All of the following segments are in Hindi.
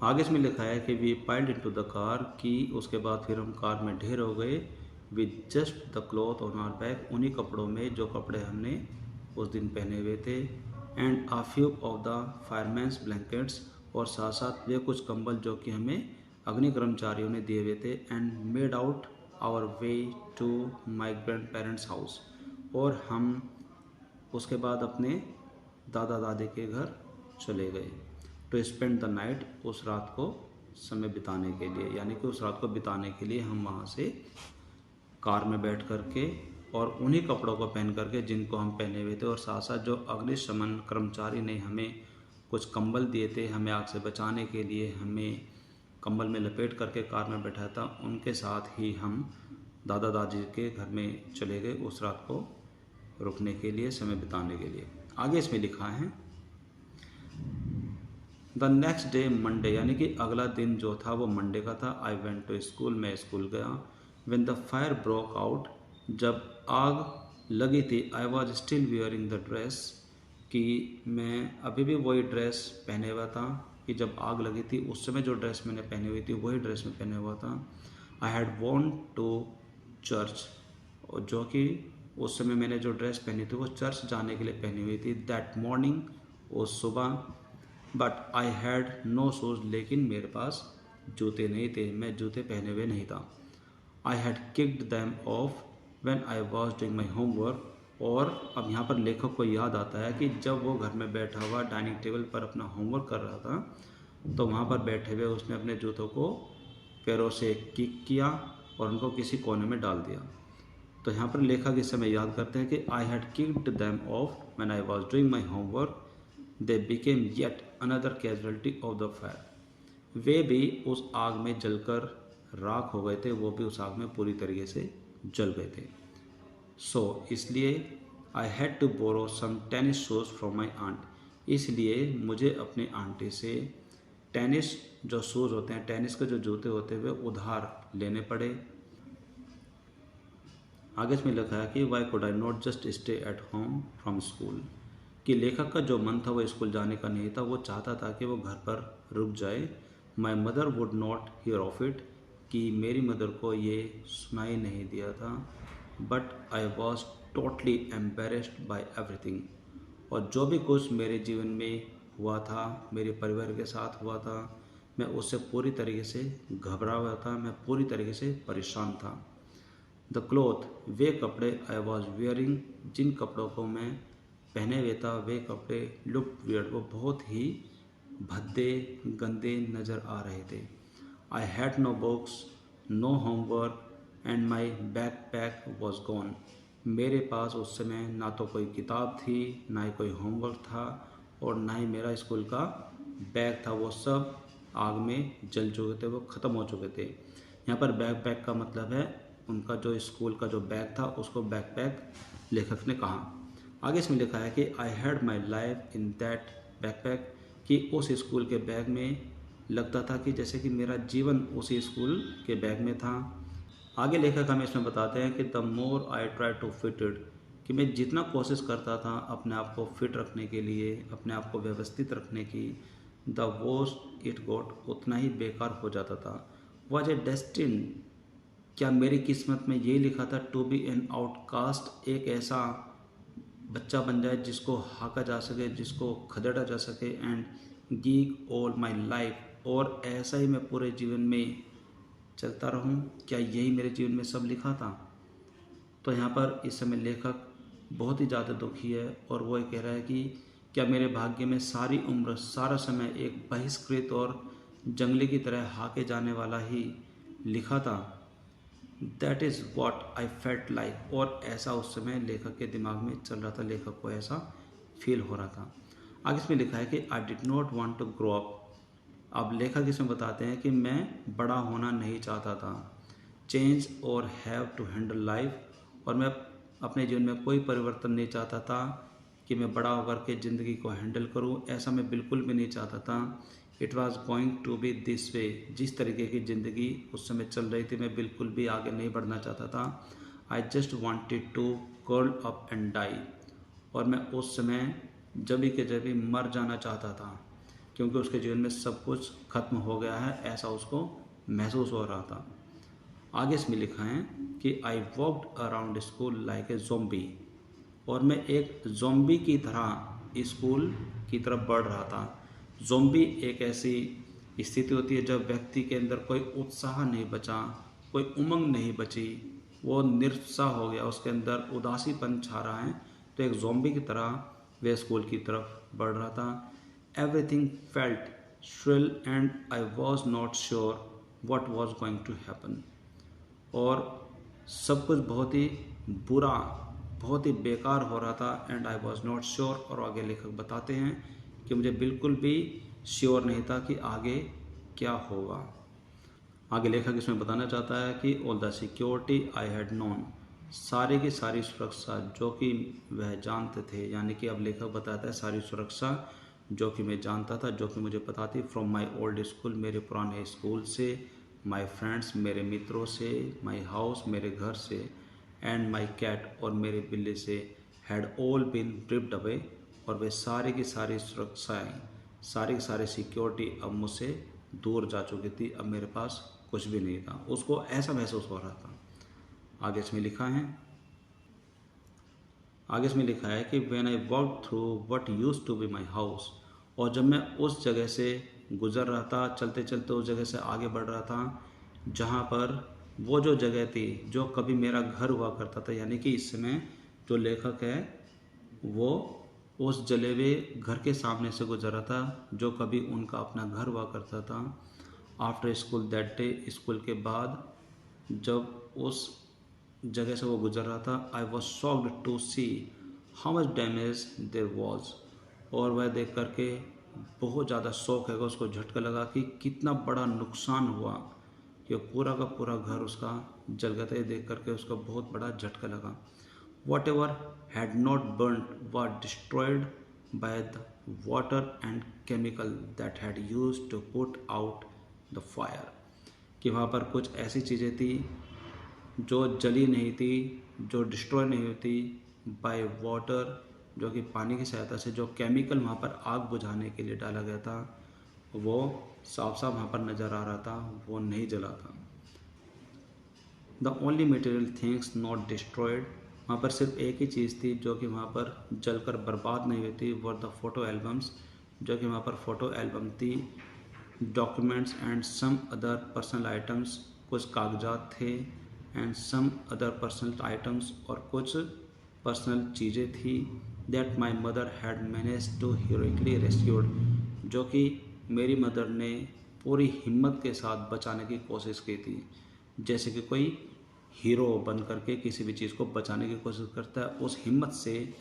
आगे इसमें लिखा है कि we piled into the car, कि उसके बाद फिर हम कार में ढेर हो गए। With just the cloth on our back, उन्हीं कपड़ों में जो कपड़े हमने उस दिन पहने हुए थे। And a few of the firemen's blankets, और साथ साथ वे कुछ कंबल जो कि हमें अग्नि कर्मचारियों ने दिए हुए थे। And made out our way to my grandparents house, और हम उसके बाद अपने दादा दादी के घर चले गए टू स्पेंड द नाइट, उस रात को समय बिताने के लिए, यानी कि उस रात को बिताने के लिए हम वहाँ से कार में बैठ करके और उन्हीं कपड़ों को पहन करके जिनको हम पहने हुए थे, और साथ साथ जो अग्निशमन कर्मचारी ने हमें कुछ कंबल दिए थे हमें आग से बचाने के लिए, हमें कंबल में लपेट करके कार में बैठाया था, उनके साथ ही हम दादा दादी के घर में चले गए उस रात को रुकने के लिए, समय बिताने के लिए। आगे इसमें लिखा है द नेक्स्ट डे मंडे, यानी कि अगला दिन जो था वो मंडे का था। आई वेंट टू स्कूल, मैं स्कूल गया। When the fire broke out, जब आग लगी थी, I was still wearing the dress, कि मैं अभी भी वही ड्रेस पहने हुआ था कि जब आग लगी थी उस समय जो ड्रेस मैंने पहनी हुई थी वही ड्रेस में पहने हुआ था। I had want to church, और जो कि उस समय मैंने जो ड्रेस पहनी थी वो चर्च जाने के लिए पहनी हुई थी। दैट मॉर्निंग, उस सुबह। But I had no shoes, लेकिन मेरे पास जूते नहीं थे, मैं जूते पहने हुए नहीं था। I had kicked them off when I was doing my homework, और अब यहाँ पर लेखक को याद आता है कि जब वो घर में बैठा हुआ डाइनिंग टेबल पर अपना होमवर्क कर रहा था तो वहाँ पर बैठे हुए उसने अपने जूतों को पैरों से किक किया और उनको किसी कोने में डाल दिया। तो यहाँ पर लेखक इस समय याद करते हैं कि I had kicked them off when I was doing my homework, they became yet another casualty of the fire, वे भी उस आग में जलकर राख हो गए थे, वो भी उस आग में पूरी तरीके से जल गए थे। सो इसलिए I had to borrow some tennis shoes from my aunt, इसलिए मुझे अपनी आंटी से टेनिस जो शूज़ होते हैं, टेनिस के जो जूते होते हैं वे उधार लेने पड़े। आगे इसमें लिखा है कि Y could I not just stay at home from school, कि लेखक का जो मन था वो स्कूल जाने का नहीं था, वो चाहता था कि वो घर पर रुक जाए। My mother would not here of it, कि मेरी मदर को ये सुनाई नहीं दिया था। But I was totally embarrassed by everything, और जो भी कुछ मेरे जीवन में हुआ था, मेरे परिवार के साथ हुआ था, मैं उससे पूरी तरीके से घबरा हुआ था, मैं पूरी तरीके से परेशान था। द क्लोथ, वे कपड़े, आई वॉज वियरिंग, जिन कपड़ों को मैं पहने हुए था वे कपड़े, लुक वियर्ड, वो बहुत ही भद्दे गंदे नज़र आ रहे थे। I had no books, no homework, and my backpack was gone, मेरे पास उस समय ना तो कोई किताब थी, ना ही कोई होमवर्क था, और ना ही मेरा स्कूल का बैग था, वो सब आग में जल चुके थे, वो ख़त्म हो चुके थे। यहाँ पर बैक पैक का मतलब है उनका जो स्कूल का जो बैग था उसको बैकपैक लेखक ने कहा। आगे इसमें लिखा है कि I had my life in that backpack, कि उस स्कूल के बैग में लगता था कि जैसे कि मेरा जीवन उसी स्कूल के बैग में था। आगे लेखक हमें इसमें बताते हैं कि the more I try to fit it, कि मैं जितना कोशिश करता था अपने आप को फिट रखने के लिए, अपने आप को व्यवस्थित रखने की, द वर्स्ट इट गॉट, उतना ही बेकार हो जाता था। वॉज ए डेस्टिन, क्या मेरी किस्मत में यही लिखा था टू बी एन आउटकास्ट, एक ऐसा बच्चा बन जाए जिसको हाका जा सके, जिसको खदेड़ा जा सके, and geek all my life, और ऐसा ही मैं पूरे जीवन में चलता रहूं, क्या यही मेरे जीवन में सब लिखा था। तो यहाँ पर इस समय लेखक बहुत ही ज़्यादा दुखी है और वो ये कह रहा है कि क्या मेरे भाग्य में सारी उम्र सारा समय एक बहिष्कृत और जंगली की तरह हाके जाने वाला ही लिखा था। That is what I felt like, और ऐसा उस समय लेखक के दिमाग में चल रहा था, लेखक को ऐसा फील हो रहा था। आगे इसमें लिखा है कि I did not want to grow up, अब लेखक इसमें बताते हैं कि मैं बड़ा होना नहीं चाहता था। चेंज और हैव टू हैंडल लाइफ, और मैं अपने जीवन में कोई परिवर्तन नहीं चाहता था कि मैं बड़ा होकर के ज़िंदगी को हैंडल करूं, ऐसा मैं बिल्कुल भी नहीं चाहता था। It was going to be this way, जिस तरीके की ज़िंदगी उस समय चल रही थी मैं बिल्कुल भी आगे नहीं बढ़ना चाहता था। I just wanted to curl up and die, और मैं उस समय जब भी के जब भी मर जाना चाहता था, क्योंकि उसके जीवन में सब कुछ खत्म हो गया है, ऐसा उसको महसूस हो रहा था। आगे इसमें लिखा है कि I walked around school like a zombie, और मैं एक ज़ॉम्बी की तरह स्कूल की तरफ बढ़ रहा था। ज़ॉम्बी एक ऐसी स्थिति होती है जब व्यक्ति के अंदर कोई उत्साह नहीं बचा, कोई उमंग नहीं बची, वो निरुत्साह हो गया, उसके अंदर उदासीपन छा रहा है। तो एक ज़ॉम्बी की तरह वह स्कूल की तरफ बढ़ रहा था। Everything felt shrill and I was not sure what was going to happen, और सब कुछ बहुत ही बुरा, बहुत ही बेकार हो रहा था। And I was not sure, और आगे लेखक बताते हैं कि मुझे बिल्कुल भी श्योर नहीं था कि आगे क्या होगा। आगे लेखक इसमें बताना चाहता है कि all the security I had known, सारी की सारी सुरक्षा जो कि वह जानते थे, यानी कि अब लेखक बताता है सारी सुरक्षा जो कि मैं जानता था, जो कि मुझे पता थी, फ्रॉम माई ओल्ड स्कूल, मेरे पुराने स्कूल से, माई फ्रेंड्स, मेरे मित्रों से, माई हाउस, मेरे घर से, एंड माई कैट, और मेरे बिल्ली से, had all been dripped away, और वे सारी की सारी सुरक्षाएँ, सारी की सारी सिक्योरिटी अब मुझसे दूर जा चुकी थी। अब मेरे पास कुछ भी नहीं था, उसको ऐसा महसूस हो रहा था। आगे इसमें लिखा है कि when I walk through what used to be my house, और जब मैं उस जगह से गुजर रहा था, चलते चलते उस जगह से आगे बढ़ रहा था जहाँ पर वो जो जगह थी जो कभी मेरा घर हुआ करता था, यानी कि इस समय जो लेखक है वो उस जले हुए घर के सामने से गुजर रहा था जो कभी उनका अपना घर हुआ करता था। After school that day, school के बाद जब उस जगह से वो गुजर रहा था, I was shocked to see how much damage there was, और वह देख करके बहुत ज़्यादा शौक है, उसको झटका लगा कि कितना बड़ा नुकसान हुआ, कि पूरा का पूरा घर उसका जल गया था। ये देख करके उसको बहुत बड़ा झटका लगा। Whatever had not burn was destroyed by the water and chemical that had used to put out the fire, कि वहाँ पर कुछ ऐसी चीज़ें थी जो जली नहीं थी, जो डिस्ट्रॉय नहीं होती बाय वाटर, जो कि पानी की सहायता से जो केमिकल वहाँ पर आग बुझाने के लिए डाला गया था वो साफ साफ वहाँ पर नज़र आ रहा था, वो नहीं जला था। The only material things not destroyed, वहाँ पर सिर्फ एक ही चीज़ थी जो कि वहाँ पर जलकर बर्बाद नहीं हुई थी, वर द फोटो एल्बम्स, जो कि वहाँ पर फ़ोटो एल्बम थी, documents and some other personal items, कुछ कागजात थे, and some other personal items, और कुछ पर्सनल चीज़ें थी, that my mother had manage to heroically rescued, जो कि मेरी मदर ने पूरी हिम्मत के साथ बचाने की कोशिश की थी। जैसे कि कोई हीरो बन करके किसी भी चीज़ को बचाने की कोशिश करता है, उस हिम्मत से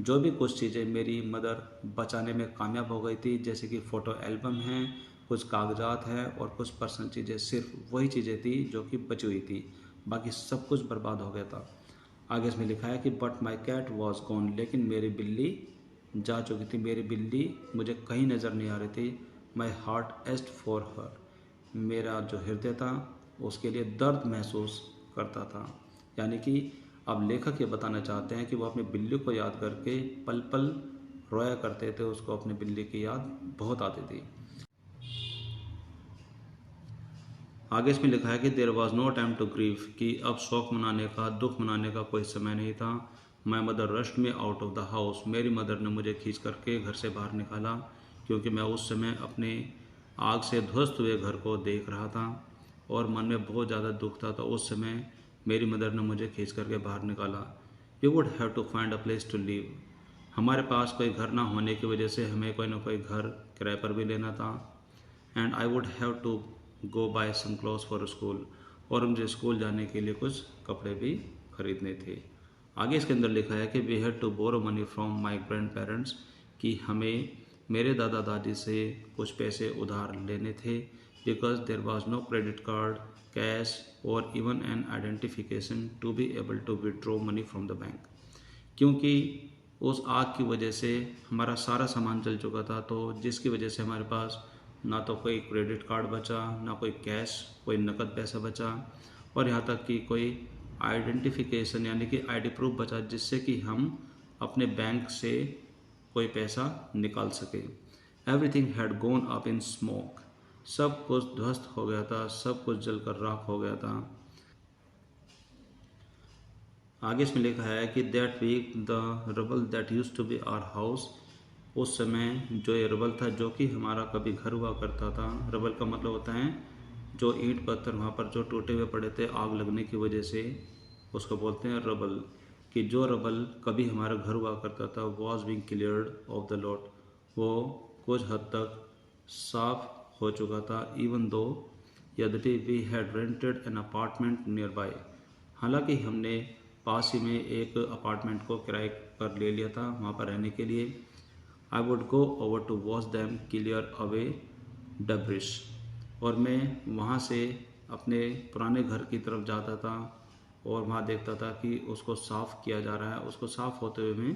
जो भी कुछ चीज़ें मेरी मदर बचाने में कामयाब हो गई थी, जैसे कि फ़ोटो एल्बम हैं, कुछ कागजात हैं, और कुछ पर्सनल चीज़ें, सिर्फ वही चीज़ें थी जो कि बची हुई थी, बाकी सब कुछ बर्बाद हो गया था। आगे इसमें लिखा है कि but my cat was gone, लेकिन मेरी बिल्ली जा चुकी थी, मेरी बिल्ली मुझे कहीं नज़र नहीं आ रही थी। माई हार्ट एस्ट फॉर हर, मेरा जो हृदय था उसके लिए दर्द महसूस करता था। यानी कि अब लेखक ये बताना चाहते हैं कि वो अपनी बिल्ली को याद करके पल पल रोया करते थे, उसको अपनी बिल्ली की याद बहुत आती थी। आगे इसमें लिखा है कि there was no time to grieve, कि अब शोक मनाने का, दुख मनाने का कोई समय नहीं था। My mother rushed me out of the house, मेरी मदर ने मुझे खींच करके घर से बाहर निकाला, क्योंकि मैं उस समय अपने आग से ध्वस्त हुए घर को देख रहा था और मन में बहुत ज़्यादा दुख था। तो उस समय मेरी मदर ने मुझे खींच करके बाहर निकाला। We would have to find a place to live, हमारे पास कोई घर ना होने की वजह से हमें कोई ना कोई घर किराए पर भी लेना था। And I would have to go buy some clothes for school, और मुझे स्कूल जाने के लिए कुछ कपड़े भी खरीदने थे। आगे इसके अंदर लिखा है कि we had to borrow money from my grandparents, कि हमें मेरे दादा दादी से कुछ पैसे उधार लेने थे, because there was no credit card, cash और even an identification to be able to withdraw money from the bank, क्योंकि उस आग की वजह से हमारा सारा सामान जल चुका था, तो जिसकी वजह से हमारे पास ना तो कोई क्रेडिट कार्ड बचा, ना कोई कैश, कोई नकद पैसा बचा, और यहाँ तक कि कोई आइडेंटिफिकेशन यानी कि आईडी प्रूफ बचा, जिससे कि हम अपने बैंक से कोई पैसा निकाल सके। Everything had gone up in smoke. सब कुछ ध्वस्त हो गया था, सब कुछ जलकर राख हो गया था। आगे इसमें लिखा है कि that week the rubble that use to be our house. उस समय जो ये रबल था जो कि हमारा कभी घर हुआ करता था। रबल का मतलब होता है जो ईंट पत्थर वहाँ पर जो टूटे हुए पड़े थे आग लगने की वजह से, उसको बोलते हैं रबल। कि जो रबल कभी हमारा घर हुआ करता था was being cleared of the lot, वो कुछ हद तक साफ हो चुका था। Even though we had rented an apartment nearby, हालांकि हमने पास ही में एक अपार्टमेंट को किराए पर ले लिया था वहाँ पर रहने के लिए। I would go over to watch them clear away debris, और मैं वहाँ से अपने पुराने घर की तरफ जाता था और वहाँ देखता था कि उसको साफ़ किया जा रहा है, उसको साफ़ होते हुए मैं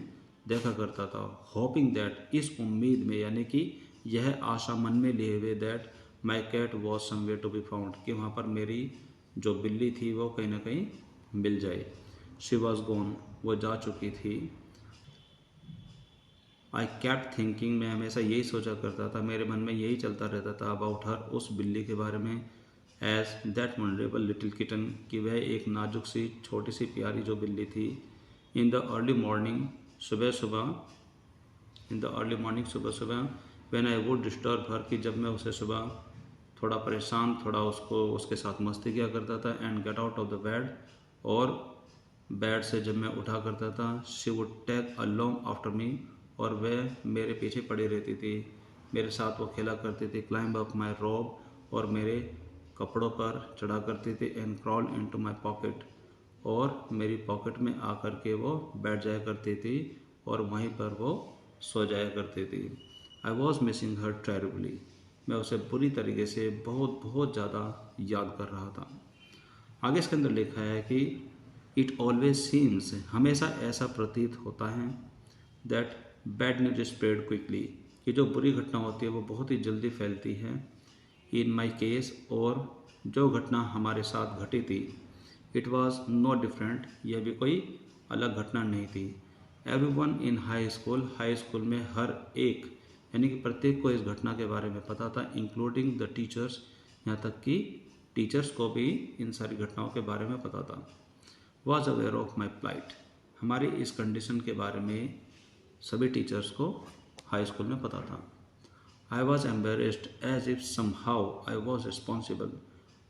देखा करता था। होपिंग दैट, इस उम्मीद में, यानी कि यह आशा मन में लिए हुए, that my cat was somewhere to be found, कि वहाँ पर मेरी जो बिल्ली थी वो कहीं ना कहीं मिल जाए। शी वॉज गॉन, वो जा चुकी थी। आई कैप्ट थिंकिंग, मैं हमेशा यही सोचा करता था, मेरे मन में यही चलता रहता था अबाउट हर, उस बिल्ली के बारे में। As that vulnerable little kitten, कि वह एक नाजुक सी छोटी सी प्यारी जो बिल्ली थी। इन द अर्ली मॉर्निंग, सुबह सुबह, इन द अर्ली मॉर्निंग, सुबह सुबह, when I would disturb her, कि जब मैं उसे सुबह थोड़ा परेशान, थोड़ा उसको उसके साथ मस्ती किया करता था। And get out of the bed, और बेड से जब मैं उठा करता था, she would tag along after me, और वह मेरे पीछे पड़ी रहती थी, मेरे साथ वो खेला करती थी। क्लाइंब अप माई रोब, और मेरे कपड़ों पर चढ़ा करती थी। And crawl into my pocket, और मेरी पॉकेट में आकर के वो बैठ जाया करती थी और वहीं पर वो सो जाया करती थी। I was missing her terribly, मैं उसे बुरी तरीके से बहुत बहुत ज़्यादा याद कर रहा था। आगे इसके अंदर लिखा है कि इट ऑलवेज सीम्स, हमेशा ऐसा प्रतीत होता है, that bad news spread quickly, कि जो बुरी घटना होती है वो बहुत ही जल्दी फैलती है। इन माई केस, और जो घटना हमारे साथ घटी थी, इट वॉज नो डिफरेंट, यह भी कोई अलग घटना नहीं थी। Every one in high school में हर एक, यानी कि प्रत्येक को इस घटना के बारे में पता था, इंक्लूडिंग द टीचर्स, यहाँ तक कि टीचर्स को भी इन सारी घटनाओं के बारे में पता था। Was aware of my plight, हमारी इस कंडीशन के बारे में सभी टीचर्स को हाई स्कूल में पता था। I was embarrassed as if somehow I was responsible,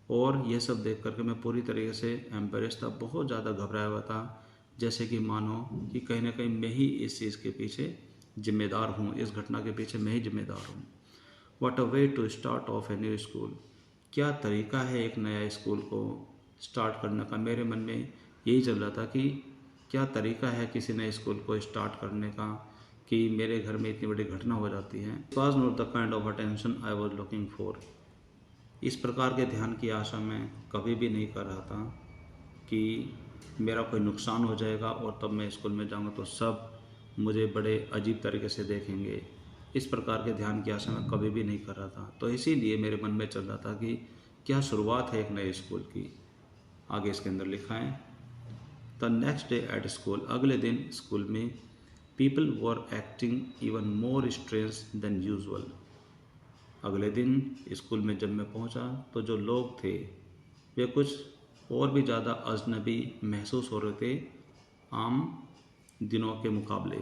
और यह सब देख करके मैं पूरी तरीके से एम्बेरेस था, बहुत ज़्यादा घबराया हुआ था, जैसे कि मानो कि कहीं ना कहीं मैं ही इस चीज़ के पीछे जिम्मेदार हूँ, इस घटना के पीछे मैं ही जिम्मेदार हूँ। What a way to start off a new school, क्या तरीका है एक नया स्कूल को स्टार्ट करने का। मेरे मन में यही चल रहा था कि क्या तरीका है किसी नए स्कूल को स्टार्ट करने का, कि मेरे घर में इतनी बड़ी घटना हो जाती है। It was not the kind of attention I was looking for, इस प्रकार के ध्यान की आशा मैं कभी भी नहीं कर रहा था कि मेरा कोई नुकसान हो जाएगा और तब मैं स्कूल में जाऊंगा तो सब मुझे बड़े अजीब तरीके से देखेंगे। इस प्रकार के ध्यान की आशा मैं कभी भी नहीं कर रहा था। तो इसीलिए मेरे मन में चल रहा था कि क्या शुरुआत है एक नए स्कूल की। आगे इसके अंदर लिखा है, the next day at school, अगले दिन स्कूल में, people were acting even more strange than usual. अगले दिन स्कूल में जब मैं पहुंचा तो जो लोग थे वे कुछ और भी ज़्यादा अजनबी महसूस हो रहे थे आम दिनों के मुकाबले।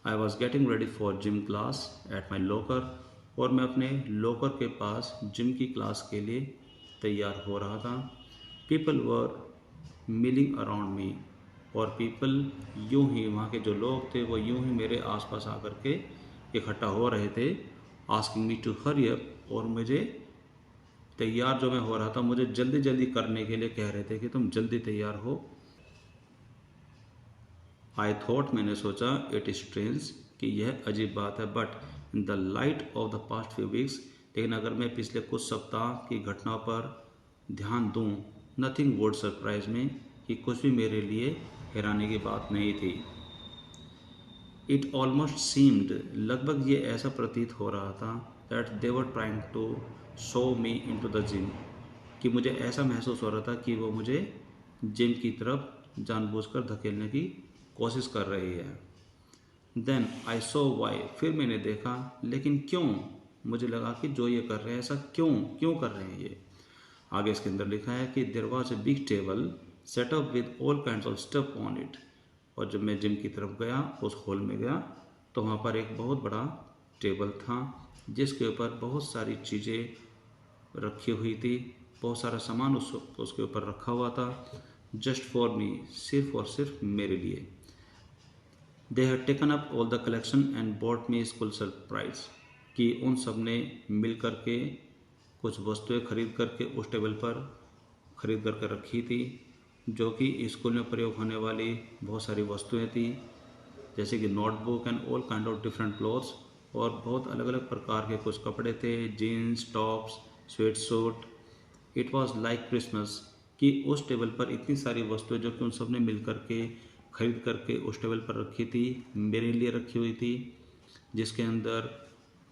I was getting ready for gym class at my locker, और मैं अपने लॉकर के पास जिम की क्लास के लिए तैयार हो रहा था। People were milling around me, और पीपल यूं ही, वहाँ के जो लोग थे वो यूं ही मेरे आसपास आकर के इकट्ठा हो रहे थे। Asking me to hurry up, और मुझे तैयार जो मैं हो रहा था मुझे जल्दी जल्दी करने के लिए कह रहे थे कि तुम जल्दी तैयार हो। आई थॉट, मैंने सोचा, इट इज स्ट्रेंज, कि यह अजीब बात है, but in the light of the past few weeks, लेकिन अगर मैं पिछले कुछ सप्ताह की घटना पर ध्यान दूं, नथिंग वुड सरप्राइज मी, कि कुछ भी मेरे लिए हैरानी की बात नहीं थी। इट ऑलमोस्ट सीम्ड, लगभग ये ऐसा प्रतीत हो रहा था, that they were trying to show me into the gym, कि मुझे ऐसा महसूस हो रहा था कि वो मुझे जिम की तरफ जानबूझकर धकेलने की कोशिश कर रही है। देन आई सो वाई, फिर मैंने देखा लेकिन क्यों, मुझे लगा कि जो ये कर रहे हैं ऐसा क्यों क्यों कर रहे हैं ये। आगे इसके अंदर लिखा है कि there was a big table set up with all kind of stuff on it. और जब मैं जिम की तरफ गया, उस हॉल में गया, तो वहाँ पर एक बहुत बड़ा टेबल था जिसके ऊपर बहुत सारी चीज़ें रखी हुई थी, बहुत सारा सामान उसके ऊपर रखा हुआ था, जस्ट फॉर मी, सिर्फ और सिर्फ मेरे लिए। They had taken up all the collection and bought me school surprise, कि उन सब ने मिल करके कुछ वस्तुएं खरीद करके उस टेबल पर खरीद करके रखी थी, जो कि स्कूल में प्रयोग होने वाली बहुत सारी वस्तुएं थी, जैसे कि notebook and all kind of different clothes, और बहुत अलग अलग प्रकार के कुछ कपड़े थे, jeans, tops, sweat suit. It was like Christmas, कि उस टेबल पर इतनी सारी वस्तुएं जो कि उन सब ने मिल करके खरीद करके उस टेबल पर रखी थी, मेरे लिए रखी हुई थी, जिसके अंदर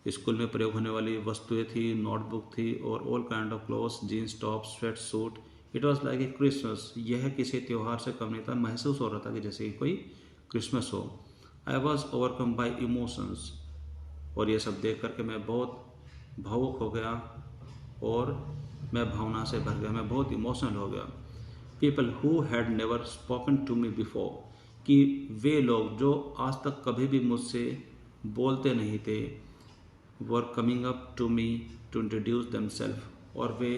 स्कूल में प्रयोग होने वाली वस्तुएं थी, नोटबुक थी और all kind of clothes, jeans, top, sweat suit. It was like a Christmas, यह किसी त्यौहार से कम नहीं था, महसूस हो रहा था कि जैसे कि कोई क्रिसमस हो। I was overcome by emotions, और ये सब देख करके मैं बहुत भावुक हो गया और मैं भावना से भर गया, मैं बहुत इमोशनल हो गया। People who had never spoken to me before, कि वे लोग जो आज तक कभी भी मुझसे बोलते नहीं थे, were coming up to me to introduce themselves, और वे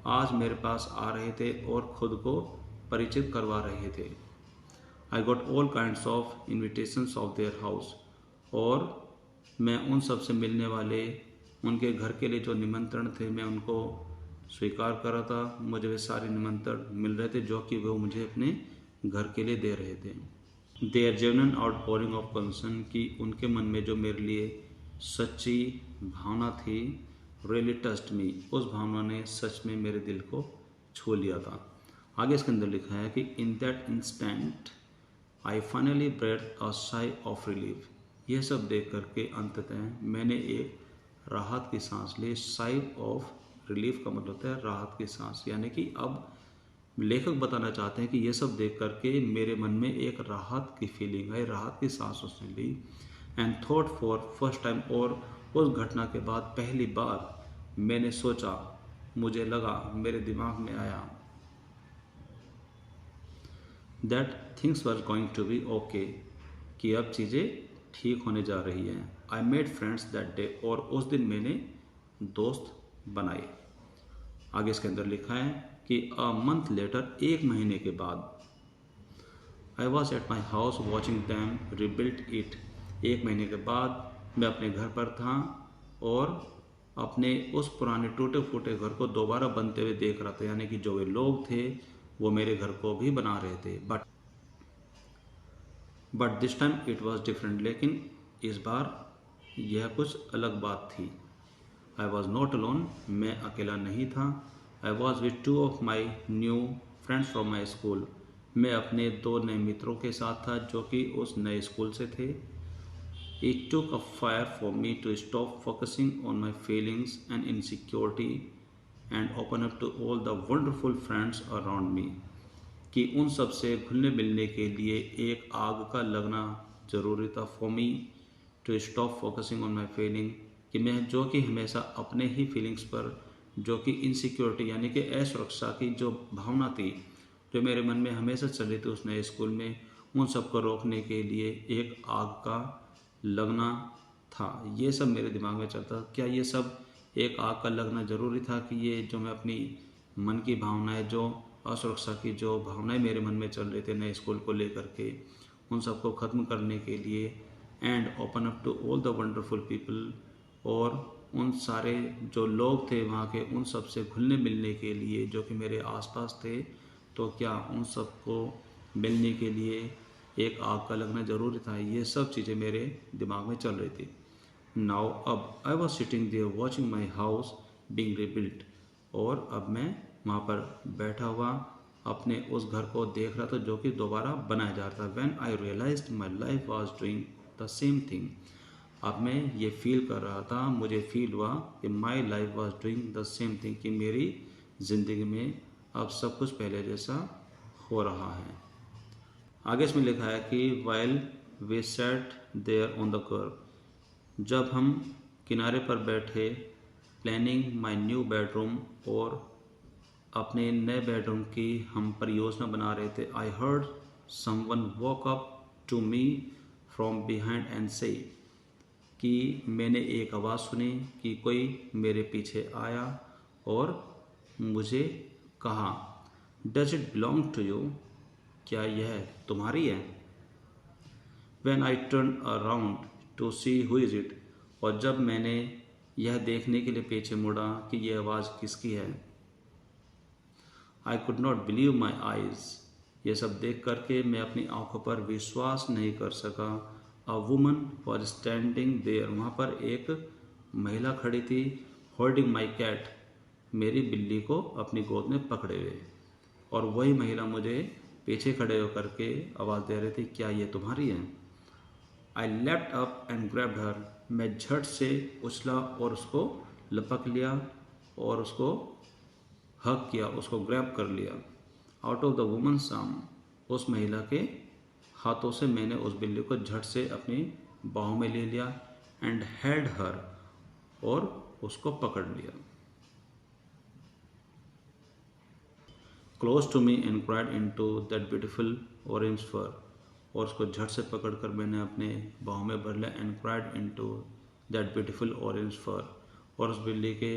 आज मेरे पास आ रहे थे और खुद को परिचित करवा रहे थे। I got all kinds of invitations of their house, और मैं उन सब से मिलने वाले उनके घर के लिए जो निमंत्रण थे मैं उनको स्वीकार कर रहा था। मुझे वे सारे निमंत्रण मिल रहे थे जो कि वो मुझे अपने घर के लिए दे रहे थे। Their genuine outpouring of concern, की उनके मन में जो मेरे लिए सच्ची भावना थी, रियली टच्ड मी, उस भावना ने सच में मेरे दिल को छू लिया था। आगे इसके अंदर लिखा है कि in that instant I finally breath a sigh of relief, यह सब देख करके अंततः मैंने एक राहत की सांस ली। साई ऑफ रिलीफ का मतलब होता है राहत की सांस, यानी कि अब लेखक बताना चाहते हैं कि ये सब देख करके मेरे मन में एक राहत की फीलिंग है, राहत की सांस उसने ली। And thought for first time, और उस घटना के बाद पहली बार मैंने सोचा, मुझे लगा, मेरे दिमाग में आया that things were going to be okay, कि अब चीज़ें ठीक होने जा रही हैं। I made friends that day, और उस दिन मैंने दोस्त बनाए। आगे इसके अंदर लिखा है कि अ मंथ लेटर, एक महीने के बाद, I was at my house watching them rebuilt it, एक महीने के बाद मैं अपने घर पर था और अपने उस पुराने टूटे फूटे घर को दोबारा बनते हुए देख रहा था, यानी कि जो वे लोग थे वो मेरे घर को भी बना रहे थे। But this time it was different, लेकिन इस बार यह कुछ अलग बात थी। आई वॉज नॉट अलोन, मैं अकेला नहीं था। I was with two of my new friends from my school, मैं अपने दो नए मित्रों के साथ था जो कि उस नए स्कूल से थे। It took a fire for me to stop focusing on my feelings and insecurity and open up to all the wonderful friends around me, कि उन सब से घुलने मिलने के लिए एक आग का लगना ज़रूरी था। For me to stop focusing on my feeling, कि मैं जो कि हमेशा अपने ही फीलिंग्स पर, जो कि इनसिक्योरिटी यानी कि असुरक्षा की जो भावना थी जो मेरे मन में हमेशा चल रही थी उस नए स्कूल में, उन सब को रोकने के लिए एक आग का लगना था। ये सब मेरे दिमाग में चलता। क्या ये सब एक आग का लगना ज़रूरी था कि ये जो मैं अपनी मन की भावनाएं, जो असुरक्षा की जो भावनाएं मेरे मन में चल रहे थे नए स्कूल को लेकर के, उन सबको ख़त्म करने के लिए, and open up to all the wonderful people, और उन सारे जो लोग थे वहाँ के, उन सब से घुलने मिलने के लिए जो कि मेरे आसपास थे, तो क्या उन सबको मिलने के लिए एक आग का लगना ज़रूरी था। ये सब चीज़ें मेरे दिमाग में चल रही थी। नाउ अब I was sitting there watching my house being rebuilt, और अब मैं वहाँ पर बैठा हुआ अपने उस घर को देख रहा था जो कि दोबारा बनाया जा रहा था। When I realised my life was doing the same thing, अब मैं ये फील कर रहा था, मुझे फील हुआ कि माई life was doing the same thing, कि मेरी ज़िंदगी में अब सब कुछ पहले जैसा हो रहा है। आगे इसमें लिखा है कि while we sat there on the curb. जब हम किनारे पर बैठे प्लानिंग माई न्यू बेडरूम और अपने नए बेडरूम की हम परियोजना बना रहे थे, I heard someone walk up to me from behind and say, कि मैंने एक आवाज़ सुनी कि कोई मेरे पीछे आया और मुझे कहा, does it belong to you, क्या यह तुम्हारी है? When I turned around to see who is it, और जब मैंने यह देखने के लिए पीछे मुड़ा कि यह आवाज़ किसकी है, I could not believe my eyes. ये सब देख करके मैं अपनी आंखों पर विश्वास नहीं कर सका. A woman was standing there. वहाँ पर एक महिला खड़ी थी, holding my cat. मेरी बिल्ली को अपनी गोद में पकड़े हुए, और वही महिला मुझे पीछे खड़े होकर के आवाज़ दे रही थी, क्या ये तुम्हारी है? I leapt up and grabbed her. मैं झट से उछला और उसको लपक लिया और उसको हग किया, उसको ग्रैब कर लिया. Out of the woman's arm, उस महिला के हाथों से मैंने उस बिल्ली को झट से अपनी बाहों में ले लिया. एंड हेल्ड हर, और उसको पकड़ लिया. Close to me and cried into that beautiful orange fur, और उसको झट से पकड़कर मैंने अपने बाहों में भर लिया. And cried into that beautiful orange fur, और उस बिल्ली के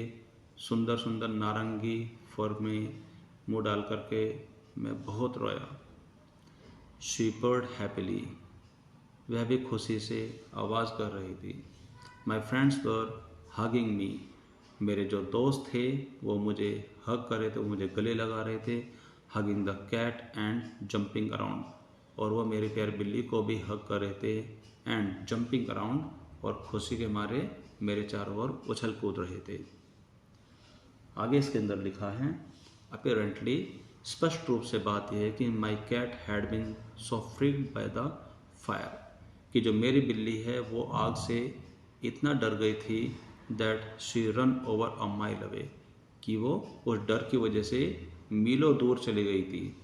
सुंदर सुंदर नारंगी फर में मुंह डाल करके मैं बहुत रोया. शी पर्ड हैप्पीली, वह भी खुशी से आवाज़ कर रही थी. माई फ्रेंड्स वर हगिंग मी, मेरे जो दोस्त थे वो मुझे हग कर रहे थे, वो मुझे गले लगा रहे थे. Hugging the cat and jumping around, और वह मेरे प्यारे बिल्ली को भी हग कर रहे थे. एंड जंपिंग अराउंड, और खुशी के मारे मेरे चारों ओर उछल कूद रहे थे. आगे इसके अंदर लिखा है, अपीरेंटली, स्पष्ट रूप से बात यह है कि my cat had been so freaked by the fire, कि जो मेरी बिल्ली है वो आग से इतना डर गई थी that she run over a mile away, कि वो उस डर की वजह से मीलों दूर चली गई थी.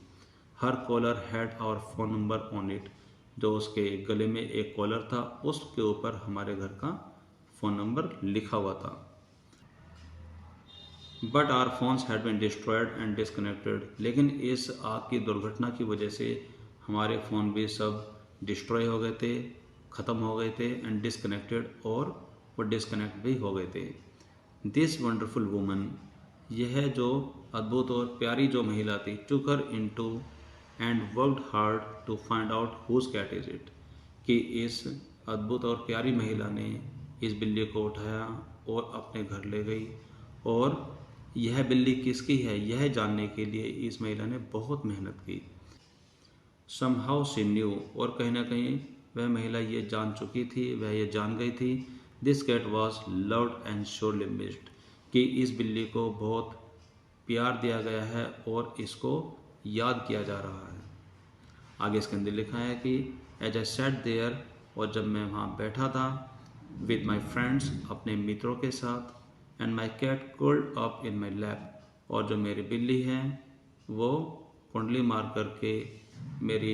Her collar had our phone number on it, जो उसके गले में एक कॉलर था उसके ऊपर हमारे घर का फ़ोन नंबर लिखा हुआ था. But our phones had been destroyed and disconnected, लेकिन इस आग की दुर्घटना की वजह से हमारे फ़ोन भी सब डिस्ट्रॉय हो गए थे, ख़त्म हो गए थे. एंड डिसकनेक्टेड, और वो डिसकनेक्ट भी हो गए थे. दिस वंडरफुल वुमन, यह जो अद्भुत और प्यारी जो महिला थी, took her into and worked hard to find out whose cat is it, कि इस अद्भुत और प्यारी महिला ने इस बिल्ली को उठाया और अपने घर ले गई, और यह बिल्ली किसकी है यह जानने के लिए इस महिला ने बहुत मेहनत की. समहाउ शी न्यू, और कहीं ना कहीं वह महिला ये जान चुकी थी, वह ये जान गई थी, this cat was loved and surely missed, कि इस बिल्ली को बहुत प्यार दिया गया है और इसको याद किया जा रहा है. आगे इसके अंदर लिखा है कि एज आई सैट देयर, और जब मैं वहाँ बैठा था, विद माई फ्रेंड्स, अपने मित्रों के साथ, and my cat curled up in my lap, और जो मेरी बिल्ली है वो कुंडली मार करके मेरी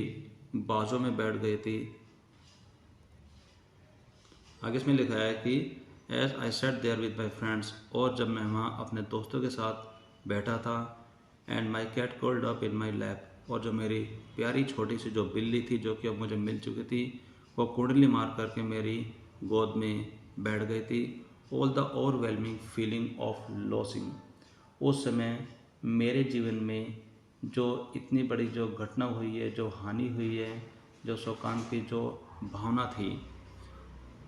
बाजू में बैठ गई थी. आगे इसमें लिखा है कि as I sat there with my friends, और जब मैं वहाँ अपने दोस्तों के साथ बैठा था, and my cat curled up in my lap, और जो मेरी प्यारी छोटी सी जो बिल्ली थी जो कि अब मुझे मिल चुकी थी, वो कुंडली मार करके मेरी गोद में बैठ गई थी. All the overwhelming feeling of losing, उस समय मेरे जीवन में जो इतनी बड़ी जो घटना हुई है, जो हानि हुई है, जो शोकांत की जो भावना थी,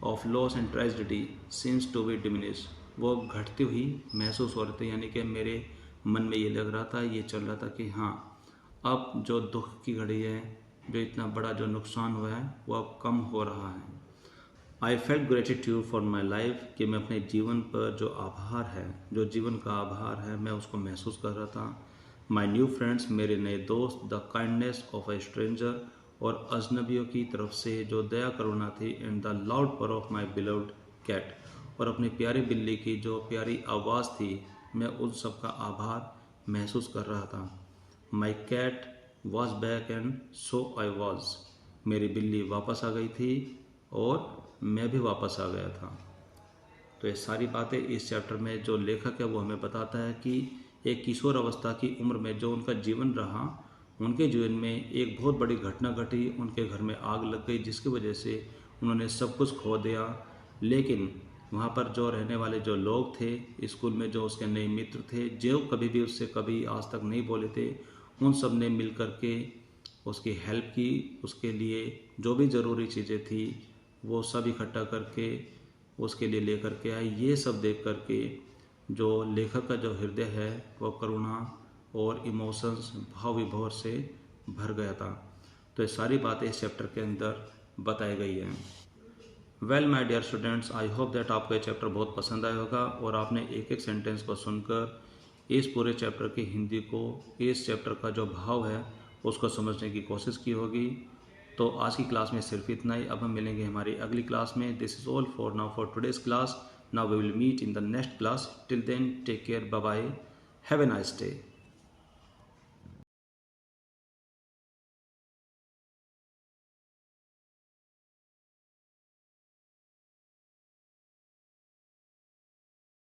of loss and tragedy seems to be diminish, वो घटती हुई महसूस हो रही थी. यानी कि मेरे मन में ये लग रहा था, ये चल रहा था कि हाँ, अब जो दुख की घड़ी है, जो इतना बड़ा जो नुकसान हुआ है, वो अब कम हो रहा है. I felt gratitude for my life, कि मैं अपने जीवन पर जो आभार है, जो जीवन का आभार है, मैं उसको महसूस कर रहा था. माई न्यू फ्रेंड्स, मेरे नए दोस्त, the kindness of A stranger, और अजनबियों की तरफ से जो दया करुणा थी, एंड द लाउड पर ऑफ माई बिलव्ड कैट, और अपनी प्यारी बिल्ली की जो प्यारी आवाज़ थी, मैं उन सब का आभार महसूस कर रहा था. My cat was back and so I was, मेरी बिल्ली वापस आ गई थी और मैं भी वापस आ गया था। तो ये सारी बातें इस चैप्टर में जो लेखक है वो हमें बताता है कि एक किशोर अवस्था की उम्र में जो उनका जीवन रहा, उनके जीवन में एक बहुत बड़ी घटना घटी, उनके घर में आग लग गई जिसकी वजह से उन्होंने सब कुछ खो दिया। लेकिन वहाँ पर जो रहने वाले जो लोग थे, स्कूल में जो उसके नए मित्र थे, जो कभी भी उससे कभी आज तक नहीं बोले थे, उन सब ने मिल कर के उसकी हेल्प की, उसके लिए जो भी ज़रूरी चीज़ें थी वो सब इकट्ठा करके उसके लिए लेकर के आए। ये सब देख करके जो लेखक का जो हृदय है वो करुणा और इमोशंस, भाव विभोर से भर गया था। तो ये सारी बातें इस चैप्टर के अंदर बताई गई हैं। Well my dear students, I hope that आपको ये चैप्टर बहुत पसंद आया होगा और आपने एक एक सेंटेंस को सुनकर इस पूरे चैप्टर की हिंदी को, इस चैप्टर का जो भाव है उसको समझने की कोशिश की होगी। तो आज की क्लास में सिर्फ इतना ही। अब हम मिलेंगे हमारी अगली क्लास में। This is all for now for today's class. Now we will meet in the next class. Till then take care, bye bye, have a nice day.